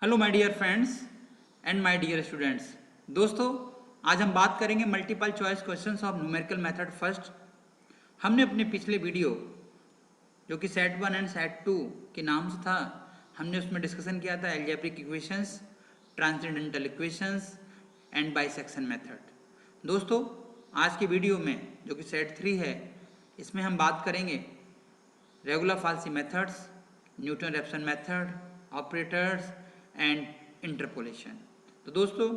Hello my dear friends and my dear students. दोस्तों, आज हम बात करेंगे multiple choice questions of numerical method first. हमने अपने पिछले वीडियो जो कि सेट 1 एंड सेट 2 के नाम से था, हमने उसमें डिस्कशन किया था algebraic equations, transcendental equations and bisection method. दोस्तों, आज की वीडियो में जो कि सेट 3 है, इसमें हम बात करेंगे regular falsi methods, Newton Raphson method, operators and interpolation. तो दोस्तों,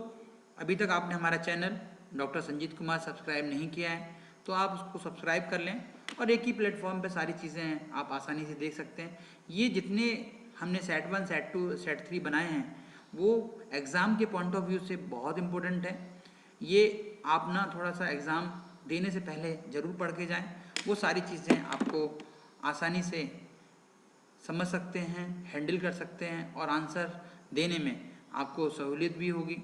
अभी तक आपने हमारा channel doctor Sanjeet Kumar subscribe नहीं किया है तो आप उसको सब्सक्राइब कर लें और एक ही प्लेटफॉर्म पे सारी चीज़ें आप आसानी से देख सकते हैं। ये जितने हमने सेट 1, सेट 2, सेट 3 बनाए हैं वो एग्ज़ाम के पॉइंट ऑफ व्यू से बहुत इम्पोर्टेंट है। ये आप ना थोड़ा सा एग्ज़ाम देने से पहले ज़रूर पढ़ के जाएं, वो सारी चीज़ें आपको आसानी से समझ सकते हैं, हैंडल कर सकते हैं और आंसर देने में आपको सहूलियत भी होगी।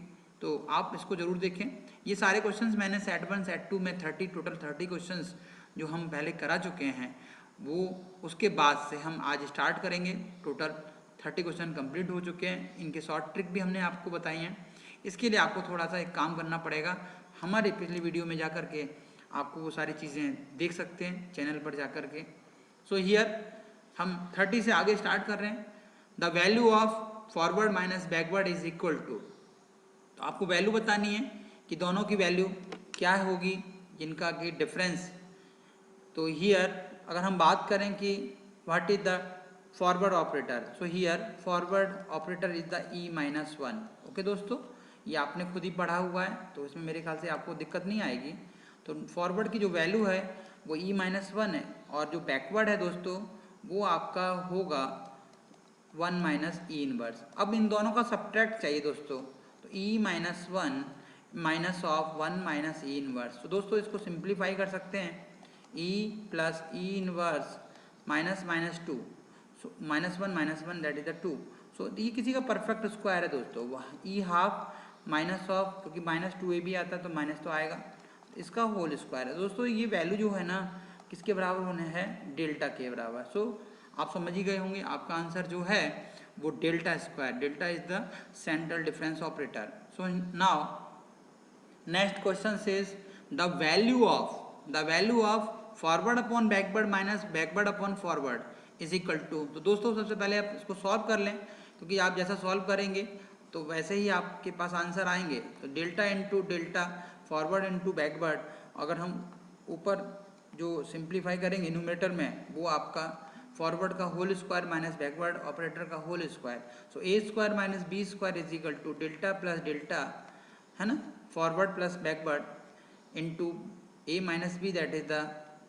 तो आप इसको ज़रूर देखें। ये सारे क्वेश्चंस मैंने सेट 1, सेट 2 में टोटल 30 क्वेश्चंस जो हम पहले करा चुके हैं, वो उसके बाद से हम आज स्टार्ट करेंगे। टोटल 30 क्वेश्चन कंप्लीट हो चुके हैं। इनके शॉर्ट ट्रिक भी हमने आपको बताई हैं। इसके लिए आपको थोड़ा सा एक काम करना पड़ेगा, हमारे पिछली वीडियो में जा कर के आपको वो सारी चीज़ें देख सकते हैं चैनल पर जा कर के। सो हियर हम 30 से आगे स्टार्ट कर रहे हैं। The value of forward minus backward is equal to, तो आपको वैल्यू बतानी है कि दोनों की वैल्यू क्या होगी, जिनका कि डिफरेंस। तो हियर अगर हम बात करें कि what is the forward operator, so here forward operator is the E minus one. Okay दोस्तों, ये आपने खुद ही पढ़ा हुआ है तो इसमें मेरे ख्याल से आपको दिक्कत नहीं आएगी। तो फॉरवर्ड की जो वैल्यू है वो ई माइनस वन है और जो बैकवर्ड है दोस्तों वो आपका होगा 1 माइनस ई इनवर्स। अब इन दोनों का सब्ट्रैक्ट चाहिए दोस्तों, तो E minus one minus of 1 minus E inverse. तो दोस्तों इसको सिंप्लीफाई कर सकते हैं, E plus E inverse minus minus two, so minus one that is the two. So ये किसी का परफेक्ट स्क्वायर है दोस्तों। ई हाफ माइनस ऑफ, क्योंकि माइनस टू ए भी आता है तो माइनस तो आएगा, इसका होल स्क्वायर है दोस्तों। ये वैल्यू जो है ना किसके बराबर होने हैं, डेल्टा के बराबर। सो आप समझ ही गए होंगे, आपका आंसर जो है वो delta square, delta is the central difference operator. So now next question says the value of forward upon backward minus backward upon forward is equal to. तो दोस्तों सबसे पहले आप इसको सॉल्व कर लें, क्योंकि आप जैसा सॉल्व करेंगे तो वैसे ही आपके पास आंसर आएंगे। तो delta into delta, forward into backward, अगर हम ऊपर जो सिंप्लीफाई करेंगे न्यूमरेटर में वो आपका फॉरवर्ड का whole square minus backward operator का whole square. So A square minus B square is equal to delta plus delta, है ना, forward plus backward into A minus B that is the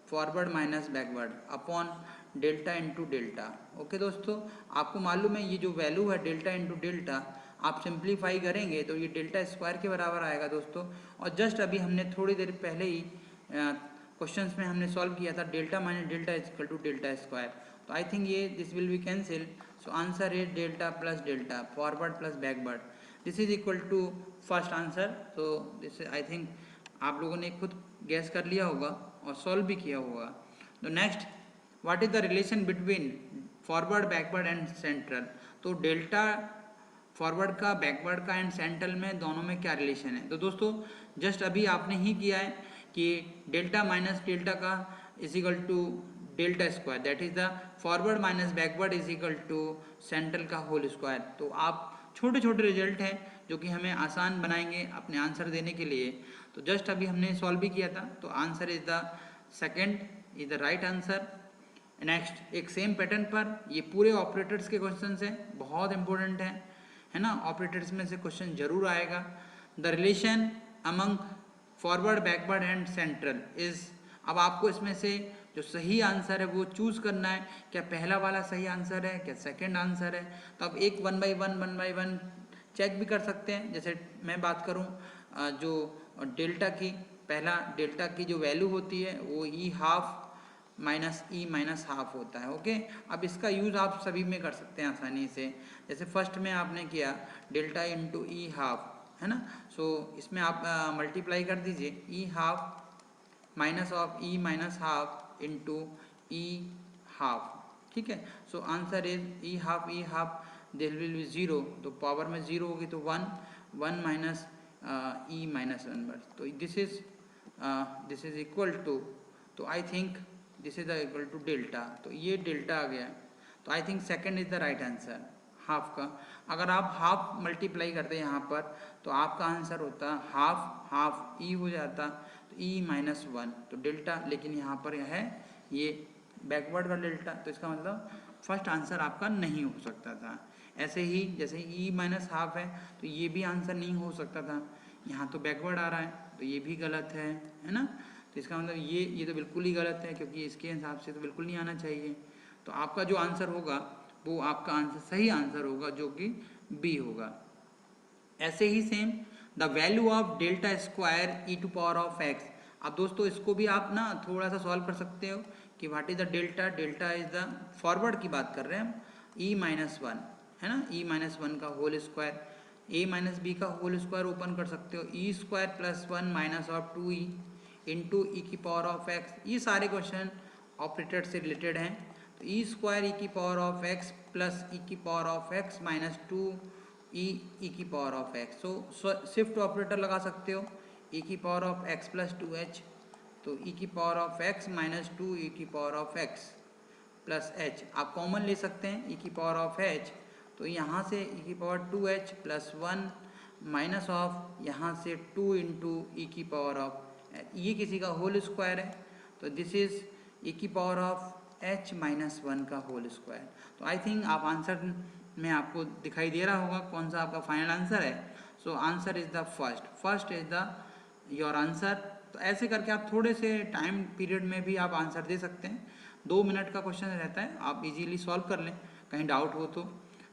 forward minus backward upon delta into delta. Okay दोस्तों, आपको मालूम है ये जो value है delta into delta, आप सिंप्लीफाई करेंगे तो ये डेल्टा स्क्वायर के बराबर आएगा दोस्तों। और जस्ट अभी हमने थोड़ी देर पहले ही क्वेश्चंस में हमने सॉल्व किया था delta minus delta is equal to delta square. तो आई थिंक ये this will be cancel. So answer is delta plus delta, forward plus backward, this is equal to first answer. तो this I think आप लोगों ने खुद gas कर लिया होगा और सॉल्व भी किया होगा। तो next, what is the relation between forward backward and central. तो डेल्टा फॉरवर्ड का, बैकवर्ड का एंड सेंट्रल में दोनों में क्या रिलेशन है। तो दोस्तों जस्ट अभी आपने ही किया है कि डेल्टा माइनस डेल्टा का is equal to delta square, that is the forward minus backward is equal to central का होल स्क्वायर। तो आप छोटे छोटे रिजल्ट हैं जो कि हमें आसान बनाएंगे अपने आंसर देने के लिए। तो जस्ट अभी हमने सॉल्व भी किया था, तो answer is the second is the right answer. Next, एक सेम पैटर्न पर ये पूरे ऑपरेटर्स के क्वेश्चन हैं, बहुत इंपॉर्टेंट है ना, ऑपरेटर्स में से क्वेश्चन जरूर आएगा। The relation among forward backward and central is, अब आपको इसमें से जो सही आंसर है वो चूज करना है, क्या पहला वाला सही आंसर है, क्या सेकंड आंसर है। तो आप एक वन बाई वन चेक भी कर सकते हैं। जैसे मैं बात करूं जो डेल्टा की, पहला डेल्टा की जो वैल्यू होती है वो ई हाफ माइनस ई माइनस हाफ होता है। ओके, अब इसका यूज़ आप सभी में कर सकते हैं आसानी से। जैसे फर्स्ट में आपने किया डेल्टा इंटू ई हाफ, है ना, सो इसमें आप मल्टीप्लाई कर दीजिए E half minus of E minus half into E half. ठीक है, so answer is E half this will be 0, तो पावर में 0 होगी तो 1 माइनस ई माइनस 1 बस, तो दिस इज इक्वल टू, तो I think this is equal to delta, तो ये डेल्टा आ गया, तो I think second is the right answer half का। अगर आप हाफ मल्टीप्लाई करते हैं यहाँ पर तो आपका आंसर होता हाफ ई हो जाता, तो ई माइनस 1, तो डेल्टा, लेकिन यहाँ पर यह है ये बैकवर्ड का डेल्टा, तो इसका मतलब फर्स्ट आंसर आपका नहीं हो सकता था। ऐसे ही जैसे ई माइनस हाफ है तो ये भी आंसर नहीं हो सकता था, यहाँ तो बैकवर्ड आ रहा है तो ये भी गलत है ना, तो इसका मतलब ये तो बिल्कुल ही गलत है, क्योंकि इसके हिसाब से तो बिल्कुल नहीं आना चाहिए। तो आपका जो आंसर होगा वो आपका आंसर सही आंसर होगा, जो कि बी होगा। ऐसे ही same the value of delta square E to power of X. अब दोस्तों इसको भी आप ना थोड़ा सा सॉल्व कर सकते हो कि what is the delta, delta is the forward की बात कर रहे हैं हम, ई माइनस 1 है ना, ई माइनस 1 का whole square, A minus B का होल स्क्वायर ओपन कर सकते हो, E square plus 1 minus of 2 E into E की पावर ऑफ एक्स। ये सारे क्वेश्चन ऑपरेटर से रिलेटेड हैं, तो ई स्क्वायर ई की पावर ऑफ एक्स प्लस ई की पावर ऑफ एक्स माइनस 2 ई की power of x, so shift operator लगा सकते हो, ई की power of x plus 2h, तो ई की पावर ऑफ एक्स माइनस 2 ई की power of x plus h, आप कॉमन ले सकते हैं ई की पावर ऑफ h, तो यहाँ से ई की power 2h plus 1 minus of यहाँ से 2 इंटू ई की पावर ऑफ, ये किसी का होल स्क्वायर है, तो दिस इज ई की पावर ऑफ h माइनस 1 का होल स्क्वायर। तो आई थिंक आप आंसर में आपको दिखाई दे रहा होगा कौन सा आपका फाइनल आंसर है। So answer is the first is the your answer. तो ऐसे करके आप थोड़े से टाइम पीरियड में भी आप आंसर दे सकते हैं, 2 मिनट का क्वेश्चन रहता है, आप इजीली सॉल्व कर लें कहीं डाउट हो तो।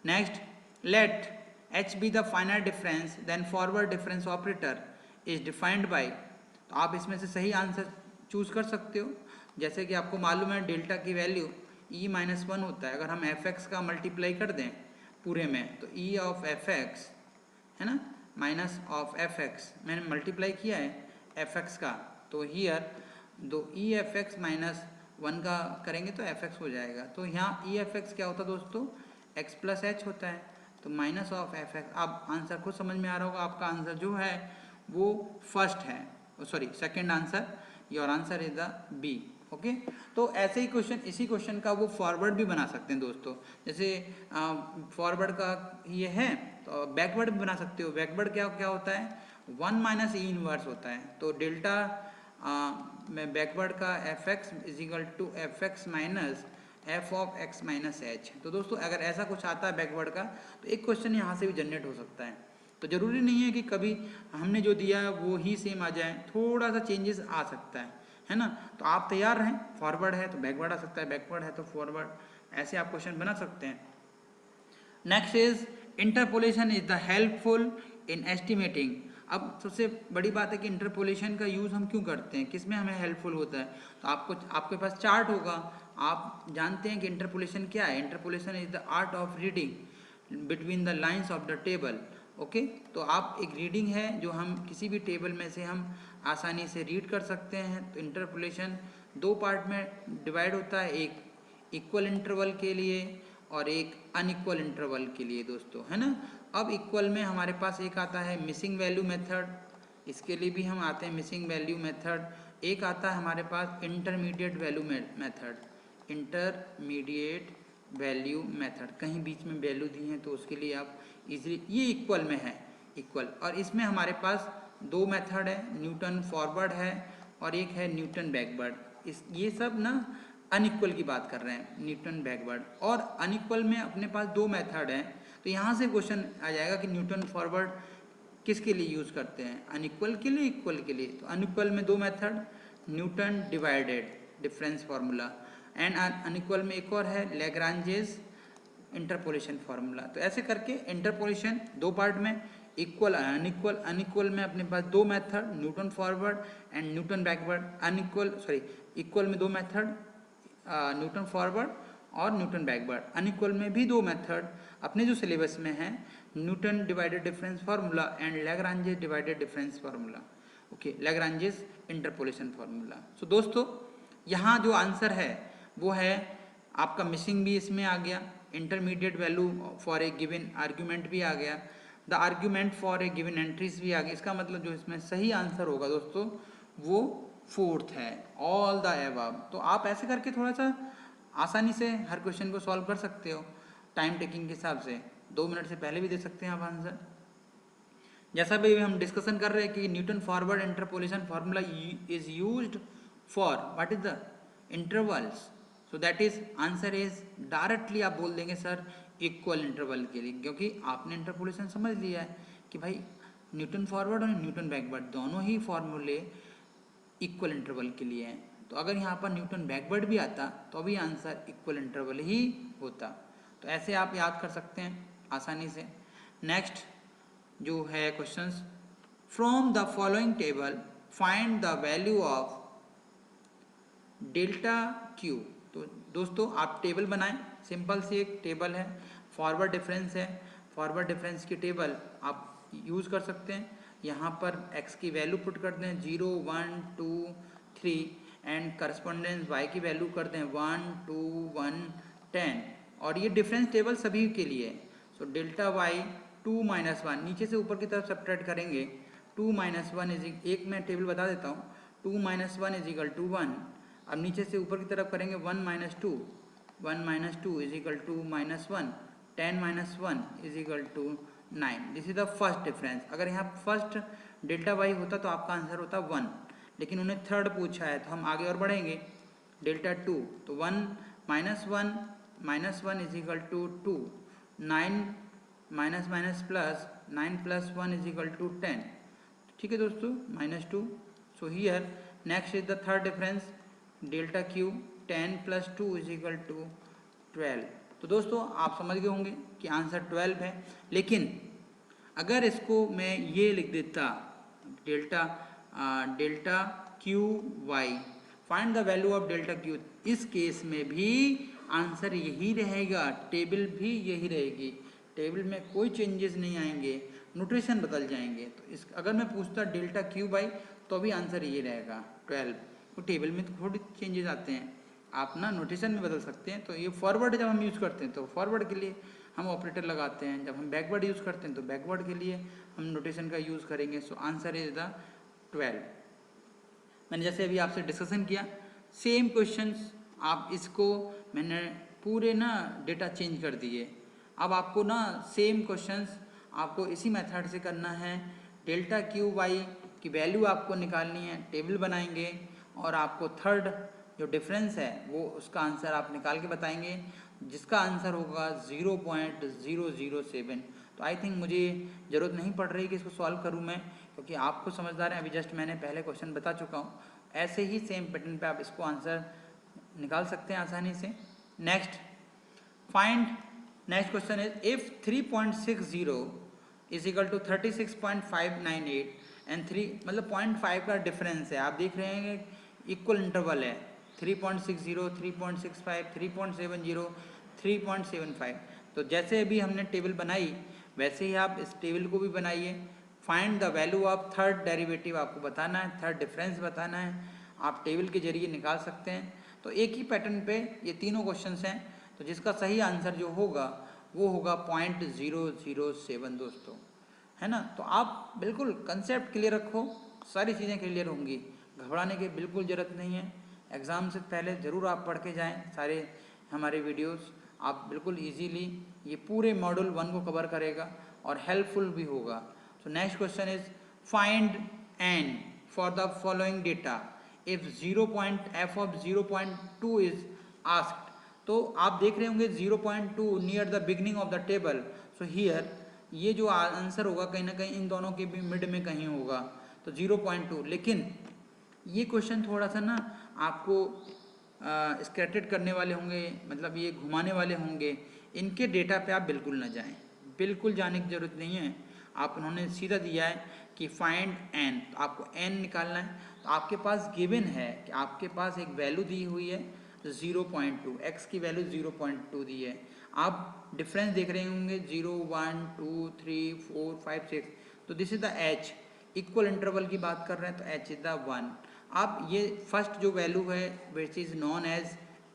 Next, let h be the final difference then forward difference operator is defined by, तो आप इसमें से सही आंसर चूज कर सकते हो। जैसे कि आपको मालूम है डेल्टा की वैल्यू e माइनस 1 होता है, अगर हम fx का मल्टीप्लाई कर दें पूरे में तो e ऑफ fx है ना माइनस ऑफ fx, मैंने मल्टीप्लाई किया है fx का, तो हियर दो e fx माइनस 1 का करेंगे तो fx हो जाएगा, तो यहाँ e fx क्या होता है दोस्तों, x प्लस h होता है, तो माइनस ऑफ fx। अब आंसर खुद समझ में आ रहा होगा, आपका आंसर जो है वो फर्स्ट है, sorry second answer, your answer is the B. Okay, तो ऐसे ही क्वेश्चन, इसी क्वेश्चन का वो फॉरवर्ड भी बना सकते हैं दोस्तों, जैसे फॉरवर्ड का ये है तो बैकवर्ड भी बना सकते हो। बैकवर्ड क्या क्या होता है, 1 माइनस ई इनवर्स होता है, तो डेल्टा में बैकवर्ड का f x is equal to f x minus f of x minus h. तो दोस्तों अगर ऐसा कुछ आता है बैकवर्ड का तो एक क्वेश्चन यहाँ से भी जनरेट हो सकता है, तो ज़रूरी नहीं है कि कभी हमने जो दिया है वो ही सेम आ जाए, थोड़ा सा चेंजेस आ सकता है ना। तो आप तैयार रहें, फॉरवर्ड है तो बैकवर्ड आ सकता है, बैकवर्ड है तो फॉरवर्ड, ऐसे आप क्वेश्चन बना सकते हैं। Next is interpolation is the helpful in estimating. अब सबसे बड़ी बात है कि इंटरपोलेशन का यूज़ हम क्यों करते हैं, किस में हमें हेल्पफुल होता है, तो आपके पास चार्ट होगा, आप जानते हैं कि इंटरपोलेशन क्या है। Interpolation is the art of reading between the lines of the table. Okay, तो आप एक रीडिंग है जो हम किसी भी टेबल में से हम आसानी से रीड कर सकते हैं। तो इंटरपोलेशन 2 पार्ट में डिवाइड होता है, एक इक्वल इंटरवल के लिए और एक अनइक्वल इंटरवल के लिए दोस्तों, है ना। अब इक्वल में हमारे पास एक आता है मिसिंग वैल्यू मेथड, इसके लिए भी हम आते हैं मिसिंग वैल्यू मेथड। एक आता है हमारे पास intermediate value method, intermediate value method, कहीं बीच में वैल्यू दी है तो उसके लिए आप इजीली, ये इक्वल में है इक्वल, और इसमें हमारे पास 2 मेथड है, न्यूटन फॉरवर्ड है और एक है न्यूटन बैकवर्ड। ये सब ना अनइक्वल की बात कर रहे हैं, न्यूटन बैकवर्ड। और अनइक्वल में अपने पास 2 मेथड हैं, तो यहाँ से क्वेश्चन आ जाएगा कि न्यूटन फॉरवर्ड किसके लिए यूज़ करते हैं, अनइक्वल के लिए, इक्वल के लिए। तो अनइक्वल में 2 method, Newton divided difference formula, and unequal में एक और है लैग्रांजेस इंटरपोलेशन फार्मूला। तो ऐसे करके इंटरपोलेशन 2 पार्ट में, इक्वल अनइक्वल, अनइक्वल में अपने पास 2 method, Newton forward and Newton backward. Equal में 2 मेथड, न्यूटन फॉरवर्ड और न्यूटन बैकवर्ड। अनइक्वल में भी 2 मेथड अपने जो सिलेबस में है, Newton divided difference formula and Lagrange's divided difference formula. Okay, Lagrange's interpolation formula. दोस्तों यहाँ जो आंसर है वो है आपका मिसिंग भी इसमें आ गया, intermediate value for a given argument भी आ गया, the argument for a given entries भी आ गया। इसका मतलब जो इसमें सही आंसर होगा दोस्तों वो फोर्थ है, ऑल द एबव। तो आप ऐसे करके थोड़ा सा आसानी से हर क्वेश्चन को सॉल्व कर सकते हो टाइम टेकिंग के हिसाब से, 2 मिनट से पहले भी दे सकते हैं आप आंसर। जैसा भी हम डिस्कशन कर रहे हैं कि Newton forward interpolation formula is used for what is the intervals, so that is answer is directly आप बोल देंगे सर इक्वल इंटरवल के लिए, क्योंकि आपने इंटरपोलेशन समझ लिया है कि भाई न्यूटन फॉरवर्ड और न्यूटन बैकवर्ड दोनों ही फॉर्मूले इक्वल इंटरवल के लिए हैं। तो अगर यहाँ पर न्यूटन बैकवर्ड भी आता तो भी आंसर इक्वल इंटरवल ही होता। तो ऐसे आप याद कर सकते हैं आसानी से। नेक्स्ट जो है questions, from the following table find the value of delta Q. तो दोस्तों आप टेबल बनाएं, सिंपल सी एक टेबल है, फॉरवर्ड डिफरेंस है, फॉरवर्ड डिफरेंस की टेबल आप यूज़ कर सकते हैं। यहाँ पर x की वैल्यू पुट कर दें 0 1 2 3 एंड करस्पॉन्डेंस y की वैल्यू कर दें 1 2 1 10, और ये डिफरेंस टेबल सभी के लिए है। सो डेल्टा y 2 माइनस 1 नीचे से ऊपर की तरफ सब्ट्रैक्ट करेंगे, 2 माइनस 1 इज एक मैं टेबल बता देता हूँ, 2 माइनस 1 इज इक्वल टू 1। अब नीचे से ऊपर की तरफ करेंगे 1 minus 2, 1 minus 2 is equal to minus 1, 10 minus 1 is equal to 9। This is the first difference. अगर यहाँ फर्स्ट डेल्टा वाई होता तो आपका आंसर होता 1, लेकिन उन्हें थर्ड पूछा है तो हम आगे और बढ़ेंगे, डेल्टा 2 तो 1 minus 1 is equal to 2, 9 minus minus plus 9 plus 1 is equal to 10। ठीक है दोस्तों, minus 2। So here next is the third difference, delta cube 10 plus 2 is equal to 12। तो दोस्तों आप समझ गए होंगे कि आंसर 12 है। लेकिन अगर इसको मैं ये लिख देता delta cube y, find the value of delta cube, इस केस में भी आंसर यही रहेगा, टेबल भी यही रहेगी, टेबल में कोई चेंजेस नहीं आएंगे, नोटेशन बदल जाएंगे। तो इस अगर मैं पूछता डेल्टा क्यू वाई तो भी आंसर ये रहेगा 12। तो टेबल में तो थोड़ी चेंजेस आते हैं, आप ना नोटेशन में बदल सकते हैं। तो ये फॉरवर्ड जब हम यूज़ करते हैं तो फॉरवर्ड के लिए हम ऑपरेटर लगाते हैं, जब हम बैकवर्ड यूज़ करते हैं तो बैकवर्ड के लिए हम नोटेशन का यूज़ करेंगे। सो आंसर इज द 12। मैंने जैसे अभी आपसे डिस्कशन किया, सेम क्वेश्चंस आप इसको मैंने पूरे ना डेटा चेंज कर दिए। अब आपको ना सेम क्वेश्चंस आपको इसी मेथड से करना है, डेल्टा क्यू वाई की वैल्यू आपको निकालनी है, टेबल बनाएंगे और आपको थर्ड जो डिफरेंस है वो उसका आंसर आप निकाल के बताएंगे, जिसका आंसर होगा 0.007। तो आई थिंक मुझे ज़रूरत नहीं पड़ रही कि इसको सॉल्व करूं मैं, क्योंकि आपको समझदार है, अभी जस्ट मैंने पहले क्वेश्चन बता चुका हूं। ऐसे ही सेम पैटर्न पे आप इसको आंसर निकाल सकते हैं आसानी से। Next question is if 3.60 is equal to 36.598 and 3 मतलब 0.5 का डिफरेंस है, आप देख रहे हैं इक्वल इंटरवल है, 3.60 3.65 3.70 3.75। तो जैसे अभी हमने टेबल बनाई वैसे ही आप इस टेबल को भी बनाइए। Find the value of third derivative आपको बताना है, थर्ड डिफरेंस बताना है, आप टेबल के जरिए निकाल सकते हैं। तो एक ही पैटर्न पे ये तीनों क्वेश्चंस हैं, तो जिसका सही आंसर जो होगा वो होगा 0.007 दोस्तों, है ना। तो आप बिल्कुल कंसेप्ट क्लियर रखो, सारी चीज़ें क्लियर होंगी, घबराने की बिल्कुल ज़रूरत नहीं है। एग्ज़ाम से पहले ज़रूर आप पढ़ के जाएं सारे हमारे वीडियोस, आप बिल्कुल इजीली ये पूरे मॉड्यूल 1 को कवर करेगा और हेल्पफुल भी होगा। So next question is find n for the following data if f of 0.2 is asked. तो आप देख रहे होंगे 0.2 near the beginning of the table. So here ये जो आंसर होगा कहीं ना कहीं इन दोनों के भी मिड में कहीं होगा, तो 0.2। लेकिन ये क्वेश्चन थोड़ा सा ना आपको स्कैटर्ड करने वाले होंगे, मतलब ये घुमाने वाले होंगे, इनके डेटा पे आप बिल्कुल ना जाएं, बिल्कुल जाने की ज़रूरत नहीं है। आप उन्होंने सीधा दिया है कि फाइंड एन, तो आपको एन निकालना है। तो आपके पास गिवन है कि आपके पास एक वैल्यू दी हुई है 0.2, एक्स की वैल्यू 0.2 दी है। आप डिफरेंस देख रहे होंगे 0 1 2 3 4 5 6, तो this is the H, equal interval की बात कर रहे हैं तो एच इज द 1। अब ये फर्स्ट जो वैल्यू है which is known as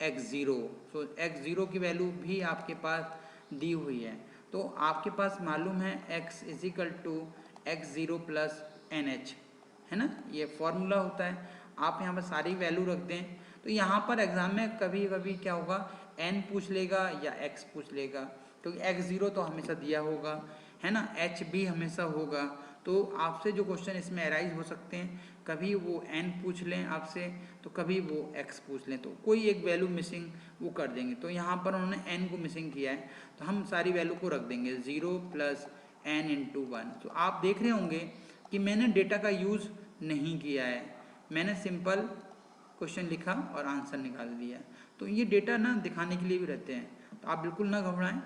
x0। सो x0 की वैल्यू भी आपके पास दी हुई है। तो आपके पास मालूम है x is equal to x0 plus NH, है ना, ये फॉर्मूला होता है। आप यहाँ पर सारी वैल्यू रख दें तो यहाँ पर एग्जाम में कभी कभी क्या होगा, n पूछ लेगा या x पूछ लेगा, क्योंकि x0 तो हमेशा दिया होगा, है ना, h भी हमेशा होगा। तो आपसे जो क्वेश्चन इसमें अराइज हो सकते हैं, कभी वो n पूछ लें आपसे तो कभी वो x पूछ लें, तो कोई एक वैल्यू मिसिंग वो कर देंगे। तो यहाँ पर उन्होंने n को मिसिंग किया है तो हम सारी वैल्यू को रख देंगे 0 प्लस n इंटू 1। तो आप देख रहे होंगे कि मैंने डेटा का यूज़ नहीं किया है, मैंने सिंपल क्वेश्चन लिखा और आंसर निकाल दिया। तो ये डेटा ना दिखाने के लिए भी रहते हैं, तो आप बिल्कुल ना घबराएं,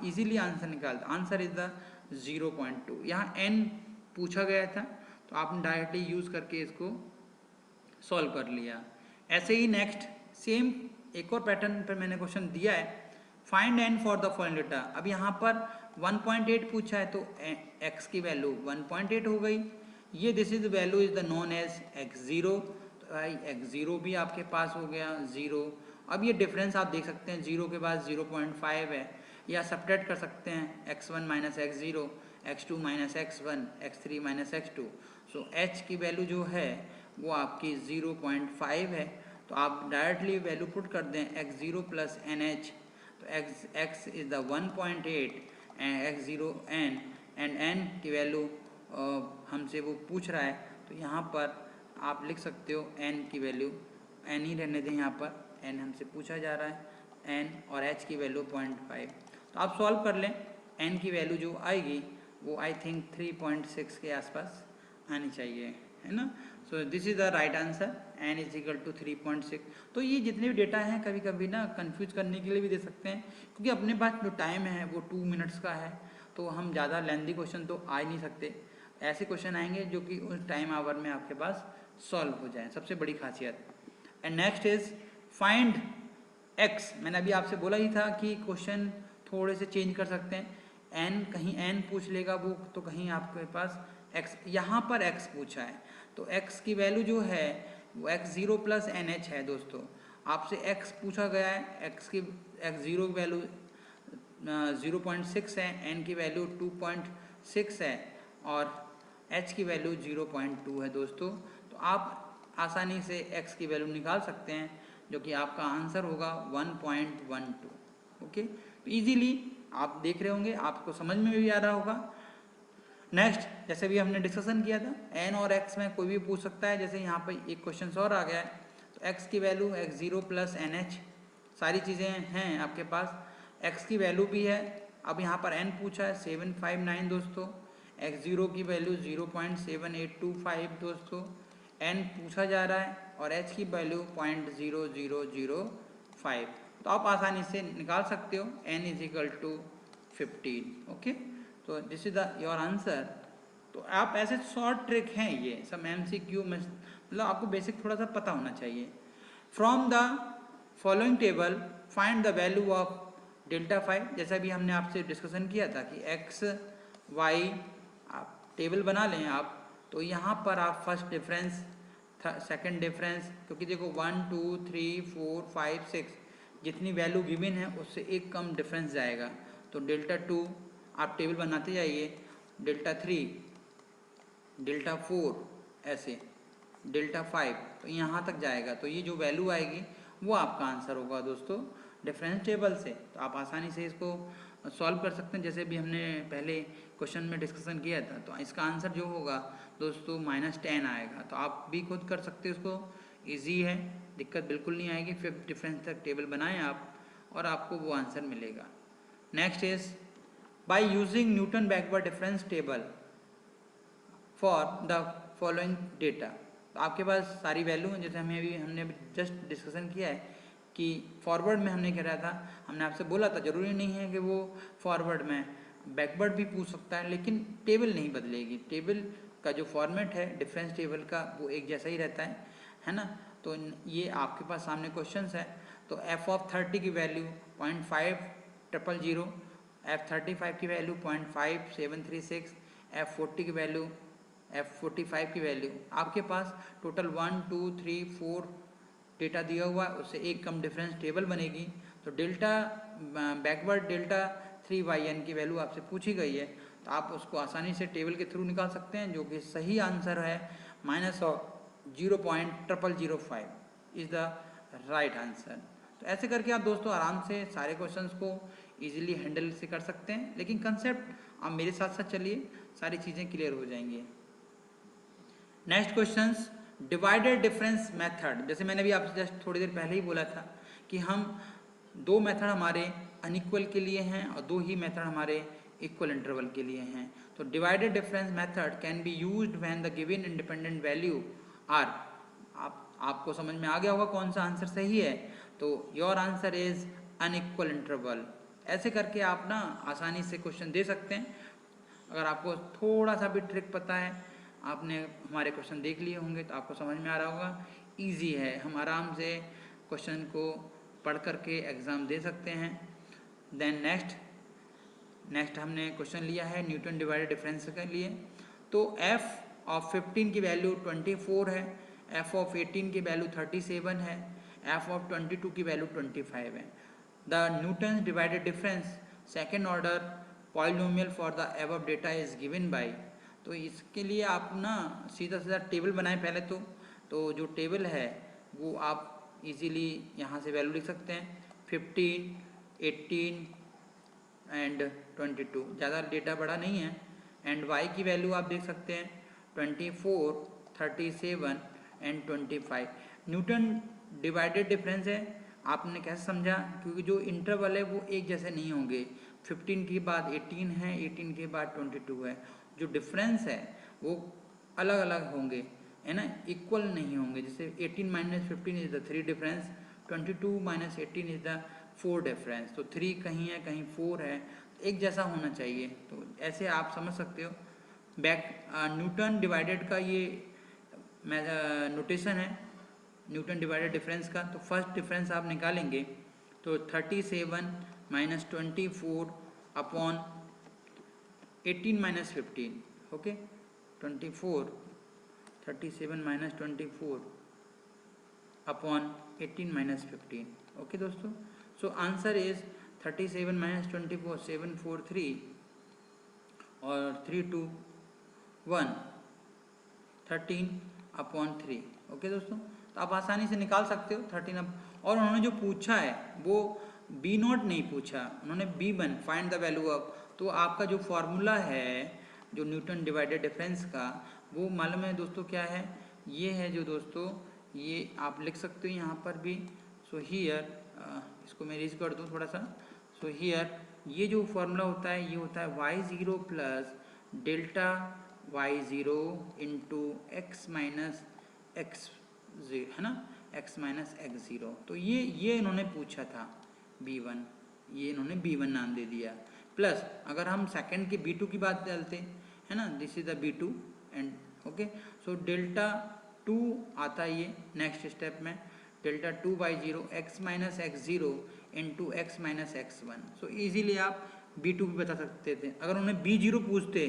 इजीली आंसर निकाल। Answer is the 0.2। यहाँ n पूछा गया था तो आपने डायरेक्टली यूज़ करके इसको सॉल्व कर लिया। ऐसे ही नेक्स्ट सेम एक और पैटर्न पर मैंने क्वेश्चन दिया है, find n for the following data. अब यहाँ पर 1.8 पूछा है तो x की वैल्यू 1.8 हो गई। ये this is value is the known as x0, तो x0 भी आपके पास हो गया 0। अब ये डिफरेंस आप देख सकते हैं, 0 के बाद 0.5 है, या सब्ट्रैक्ट कर सकते हैं x1 minus x0, x2 minus x1, x3 minus x2। सो h की वैल्यू जो है वो आपकी 0.5 है, तो आप डायरेक्टली वैल्यू पुट कर दें x0 प्लस NH, तो x is the 1.8 and x0 n and n की वैल्यू हमसे वो पूछ रहा है, तो यहाँ पर आप लिख सकते हो n की वैल्यू, n ही रहने दें, यहाँ पर n हमसे पूछा जा रहा है, n और h की वैल्यू 0.5। तो आप सॉल्व कर लें, n की वैल्यू जो आएगी वो आई थिंक 3.6 के आसपास आनी चाहिए, है ना। So this is the right answer, n is equal to 3.6। तो ये जितने भी डेटा हैं कभी कभी ना कंफ्यूज करने के लिए भी दे सकते हैं, क्योंकि अपने पास जो टाइम है वो 2 मिनट्स का है, तो हम ज़्यादा लेंथी क्वेश्चन तो आ ही नहीं सकते। ऐसे क्वेश्चन आएंगे जो कि उस टाइम आवर में आपके पास सॉल्व हो जाए, सबसे बड़ी खासियत। And next is find x। मैंने अभी आपसे बोला ही था कि क्वेश्चन थोड़े से चेंज कर सकते हैं, n कहीं n पूछ लेगा वो, तो कहीं आपके पास x, यहाँ पर x पूछा है तो x की वैल्यू जो है वो x0 प्लस NH है। दोस्तों आपसे x पूछा गया है, x0 की वैल्यू 0.6 है, n की वैल्यू 2.6 है और h की वैल्यू 0.2 है। दोस्तों तो आप आसानी से x की वैल्यू निकाल सकते हैं, जो कि आपका आंसर होगा 1.12। ओके, तो इजीली आप देख रहे होंगे, आपको समझ में भी आ रहा होगा। नेक्स्ट, जैसे भी हमने डिस्कशन किया था, n और x में कोई भी पूछ सकता है। जैसे यहाँ पर एक क्वेश्चन और आ गया है, तो x की वैल्यू x0 प्लस NH, सारी चीज़ें हैं आपके पास, x की वैल्यू भी है। अब यहाँ पर n पूछा है 759 दोस्तों, x0 की वैल्यू 0.7825 दोस्तों, n पूछा जा रहा है और h की वैल्यू 0.0005। तो आप आसानी से निकाल सकते हो, n is equal to 15। Okay, तो this is the your answer. तो आप ऐसे शॉर्ट ट्रिक हैं, ये सब MCQ में, मतलब आपको बेसिक थोड़ा सा पता होना चाहिए। From the following table find the value of delta 5। जैसा भी हमने आपसे डिस्कशन किया था कि x y आप टेबल बना लें आप, तो यहाँ पर आप फर्स्ट डिफरेंस, सेकंड डिफरेंस, क्योंकि देखो 1 2 3 4 5 6 जितनी वैल्यू गिवन है उससे एक कम डिफरेंस जाएगा, तो डेल्टा 2 आप टेबल बनाते जाइए, डेल्टा 3, डेल्टा 4, ऐसे डेल्टा 5, तो यहाँ तक जाएगा। तो ये जो वैल्यू आएगी वो आपका आंसर होगा दोस्तों डिफरेंस टेबल से। तो आप आसानी से इसको सॉल्व कर सकते हैं, जैसे भी हमने पहले क्वेश्चन में डिस्कशन किया था। तो इसका आंसर जो होगा दोस्तों -10 आएगा। तो आप भी खुद कर सकते हो इसको, ईजी है, दिक्कत बिल्कुल नहीं आएगी। फिफ्थ डिफरेंस तक टेबल बनाएं आप और आपको वो आंसर मिलेगा। Next is by using Newton backward difference table for the following data. तो आपके पास सारी वैल्यू हैं, जैसे हमने जस्ट डिस्कशन किया है कि फॉरवर्ड में हमने क्या रहा था, हमने आपसे बोला था जरूरी नहीं है कि वो फॉरवर्ड में, बैकवर्ड भी पूछ सकता है, लेकिन टेबल नहीं बदलेगी। टेबल का जो फॉर्मेट है डिफरेंस टेबल का वो एक जैसा ही रहता है ना। तो ये आपके पास सामने क्वेश्चन है। तो f(30) की वैल्यू 0.5000, f(35) की वैल्यू 0.5736, f(40) की वैल्यू, f(45) की वैल्यू, आपके पास टोटल 1 2 3 4 डेटा दिया हुआ है उससे एक कम डिफरेंस टेबल बनेगी। तो डेल्टा बैकवर्ड डेल्टा 3yn की वैल्यू आपसे पूछी गई है, तो आप उसको आसानी से टेबल के थ्रू निकाल सकते हैं, जो कि सही आंसर है -0.0005 इज़ द राइट आंसर। तो ऐसे करके आप दोस्तों आराम से सारे क्वेश्चंस को इजीली हैंडल से कर सकते हैं, लेकिन कंसेप्ट आप मेरे साथ साथ चलिए, सारी चीज़ें क्लियर हो जाएंगी। Next questions, divided difference method. जैसे मैंने भी आपसे जस्ट थोड़ी देर पहले ही बोला था कि हम दो मेथड हमारे अनइक्वल के लिए हैं और दो ही मेथड हमारे इक्वल इंटरवल के लिए हैं। तो divided difference method can be used when the given independent value are, आपको समझ में आ गया होगा कौन सा आंसर सही है। तो your answer is unequal interval. ऐसे करके आप ना आसानी से क्वेश्चन दे सकते हैं। अगर आपको थोड़ा सा भी ट्रिक पता है, आपने हमारे क्वेश्चन देख लिए होंगे तो आपको समझ में आ रहा होगा, इजी है, हम आराम से क्वेश्चन को पढ़ करके एग्ज़ाम दे सकते हैं। देन नेक्स्ट हमने क्वेश्चन लिया है न्यूटन डिवाइडेड डिफरेंस के लिए। तो f ऑफ 15 की वैल्यू 24 है, f ऑफ 18 की वैल्यू 37 है, f ऑफ 22 की वैल्यू 25 है। The Newton divided difference second order polynomial for the above data is given by. तो इसके लिए आप ना सीधा टेबल बनाएं पहले तो जो टेबल है वो आप इजीली यहाँ से वैल्यू लिख सकते हैं, 15, 18 एंड 22, ज़्यादा डेटा बड़ा नहीं है। एंड y की वैल्यू आप देख सकते हैं 24, 37 एंड 25। न्यूटन डिवाइडेड डिफरेंस है, आपने कैसे समझा, क्योंकि जो इंटरवल है वो एक जैसे नहीं होंगे, 15 के बाद 18 है, 18 के बाद 22 है, जो डिफरेंस है वो अलग अलग होंगे, है ना, इक्वल नहीं होंगे। जैसे 18 minus 15 is the 3 difference, 22 minus 18 is the 4 difference. तो 3 कहीं है कहीं 4 है, एक जैसा होना चाहिए। तो ऐसे आप समझ सकते हो। न्यूटन डिवाइडेड का ये नोटेशन है न्यूटन डिवाइडेड डिफरेंस का। तो फर्स्ट डिफरेंस आप निकालेंगे तो 37 minus 24 upon 18 minus 15, okay, 37 minus 24 upon 18 minus 15, okay दोस्तों। सो आंसर इज 37 माइनस 24, 743 और 3 2 1 13 अपॉन 3, ओके दोस्तों। तो आप आसानी से निकाल सकते हो 13 अब। और उन्होंने जो पूछा है वो B0 नहीं पूछा, उन्होंने B1 find the value of. तो आपका जो फॉर्मूला है जो न्यूटन डिवाइडेड डिफरेंस का, वो मालूम है दोस्तों क्या है, ये है जो दोस्तों, ये आप लिख सकते हो यहाँ पर भी। सो हियर इसको मैं रीज कर दूँ थोड़ा सा। सो हियर ये जो फॉर्मूला होता है ये होता है y0 plus delta y0 into X minus x, है ना, x माइनस एक्स ज़ीरो। तो ये इन्होंने पूछा था B1, ये इन्होंने B1 नाम दे दिया। प्लस अगर हम सेकंड के B2 की बात डालते है ना, this is the B2 and okay. So delta 2 आता है ये नेक्स्ट स्टेप में, delta 2/0 x minus X zero into X minus x one. So easily आप B2 भी बता सकते थे। अगर उन्हें B0 पूछते,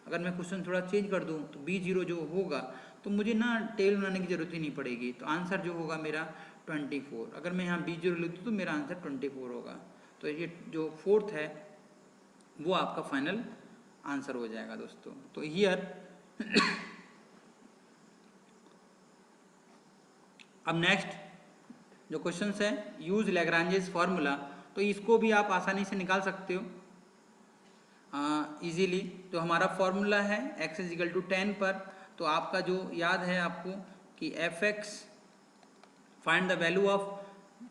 अगर मैं क्वेश्चन थोड़ा चेंज कर दूं तो B0 जो होगा तो मुझे ना टेबल बनाने की जरूरत ही नहीं पड़ेगी। तो आंसर जो होगा मेरा 24। अगर मैं यहाँ B0 लिख दूँ तो मेरा आंसर 24 होगा। तो ये जो फोर्थ है वो आपका फाइनल आंसर हो जाएगा दोस्तों। तो हियर अब नेक्स्ट जो क्वेश्चन है यूज लैग्रांजेस फार्मूला। तो इसको भी आप आसानी से निकाल सकते हो इजीली। तो हमारा फॉर्मूला है x इज इक्वल टू 10 पर। तो आपका जो याद है आपको कि fx find the value of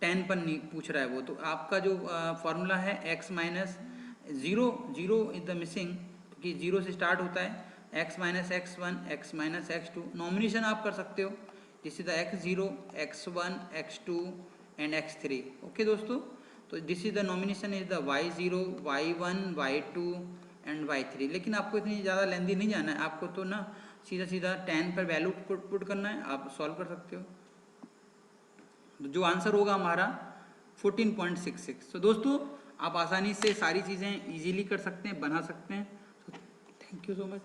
10 पर नहीं पूछ रहा है वो, तो आपका जो फॉर्मूला है x minus zero, zero is the missing, क्योंकि जीरो से स्टार्ट होता है, x minus x one, x minus x two. Nomination आप कर सकते हो, this is the x0, x1, x2 and x3, okay दोस्तों। तो this is the nomination is the y0, y1, y2 and y3। लेकिन आपको इतनी ज़्यादा लेंदी नहीं जाना है, आपको तो ना सीधा 10 पर वैल्यू पुट करना है, आप सॉल्व कर सकते हो। तो जो आंसर होगा हमारा 14.66। तो दोस्तों आप आसानी से सारी चीज़ें इजीली कर सकते हैं, बना सकते हैं। Thank you so much.